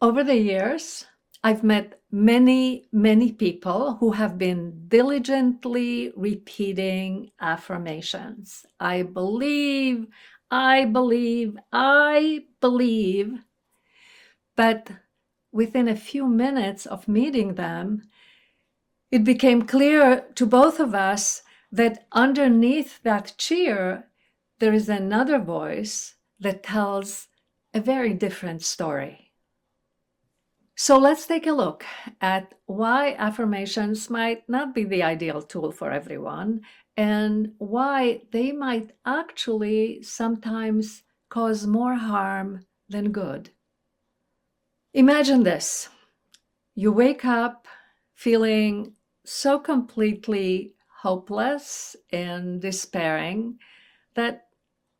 Over the years, I've met many, many people who have been diligently repeating affirmations. I believe, I believe, I believe. But within a few minutes of meeting them, it became clear to both of us that underneath that cheer, there is another voice that tells a very different story. So let's take a look at why affirmations might not be the ideal tool for everyone and why they might actually sometimes cause more harm than good. Imagine this. You wake up feeling so completely hopeless and despairing that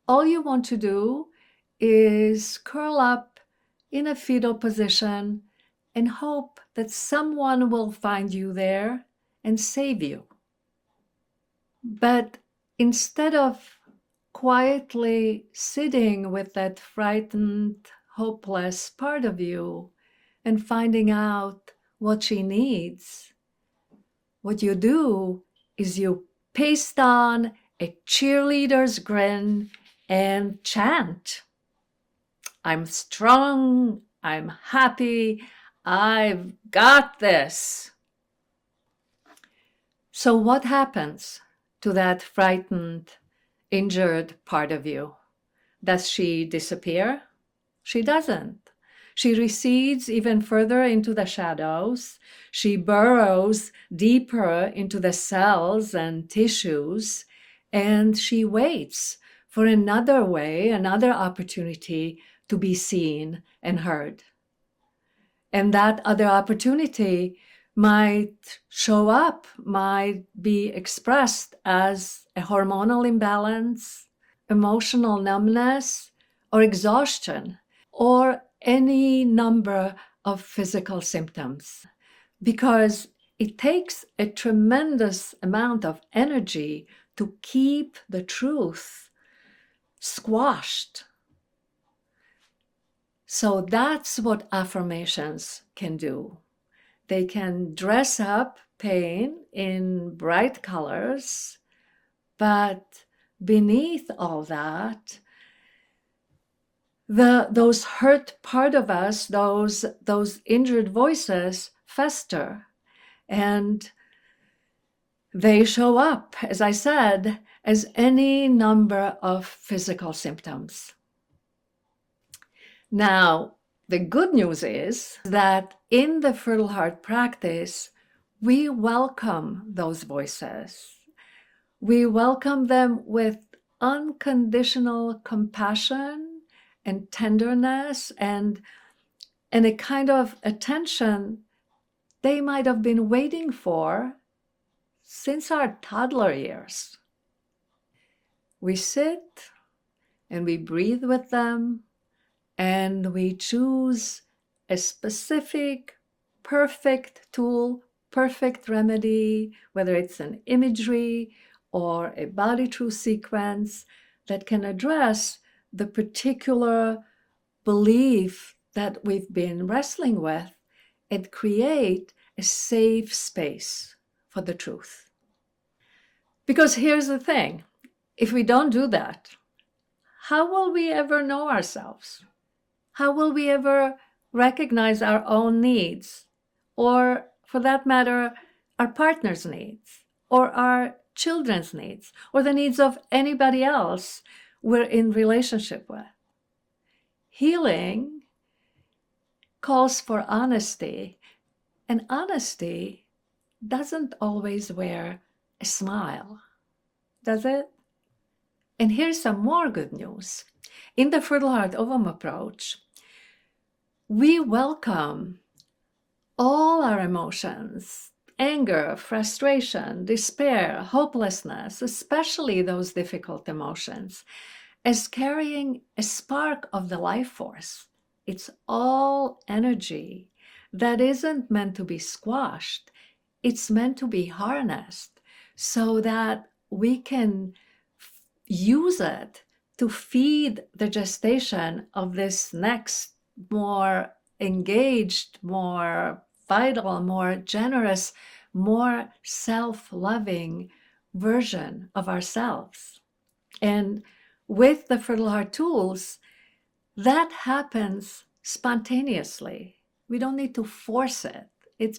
all you want to do is curl up in a fetal position and hope that someone will find you there and save you. But instead of quietly sitting with that frightened, hopeless part of you and finding out what she needs, what you do is you paste on a cheerleader's grin and chant, "I'm strong, I'm happy, I've got this." So what happens to that frightened, injured part of you? Does she disappear? She doesn't. She recedes even further into the shadows. She burrows deeper into the cells and tissues, and she waits for another way, another opportunity to be seen and heard. And that other opportunity might show up, might be expressed as a hormonal imbalance, emotional numbness, or exhaustion, or any number of physical symptoms. Because it takes a tremendous amount of energy to keep the truth squashed. So that's what affirmations can do. They can dress up pain in bright colors, but beneath all that, those hurt part of us, those injured voices fester, and they show up, as I said, as any number of physical symptoms. Now, the good news is that in the Fertile Heart practice, we welcome those voices. We welcome them with unconditional compassion and tenderness and a kind of attention they might have been waiting for since our toddler years. We sit and we breathe with them, and we choose a specific, perfect tool, perfect remedy, whether it's an imagery or a body truth sequence that can address the particular belief that we've been wrestling with and create a safe space for the truth. Because here's the thing, if we don't do that, how will we ever know ourselves? How will we ever recognize our own needs, or for that matter, our partner's needs, or our children's needs, or the needs of anybody else we're in relationship with? Healing calls for honesty, and honesty doesn't always wear a smile, does it? And here's some more good news. In the Fertile Heart Ovum approach, we welcome all our emotions, anger, frustration, despair, hopelessness, especially those difficult emotions, as carrying a spark of the life force. It's all energy that isn't meant to be squashed. It's meant to be harnessed so that we can use it to feed the gestation of this next, more engaged, more vital, more generous, more self-loving version of ourselves. And with the Fertile Heart tools, that happens spontaneously. We don't need to force it. It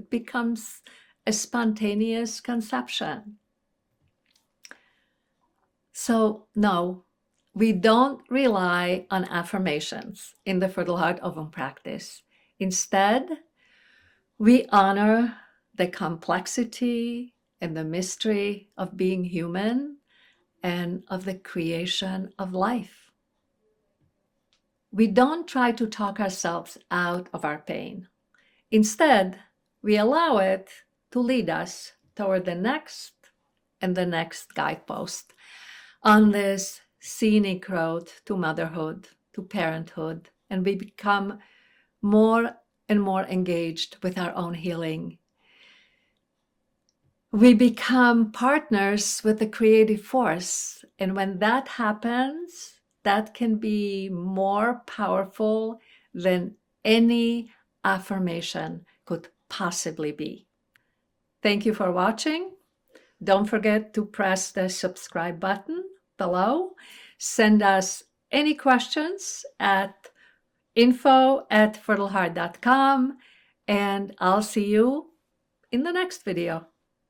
becomes a spontaneous conception. So, no, we don't rely on affirmations in the Fertile Heart Oven practice. Instead, we honor the complexity and the mystery of being human and of the creation of life. We don't try to talk ourselves out of our pain. Instead, we allow it to lead us toward the next and the next guidepost on this scenic road to motherhood, to parenthood, and we become more and more engaged with our own healing. We become partners with the creative force, and when that happens, that can be more powerful than any affirmation could possibly be. Thank you for watching. Don't forget to press the subscribe button below. Send us any questions at info@fertileheart.com, and I'll see you in the next video.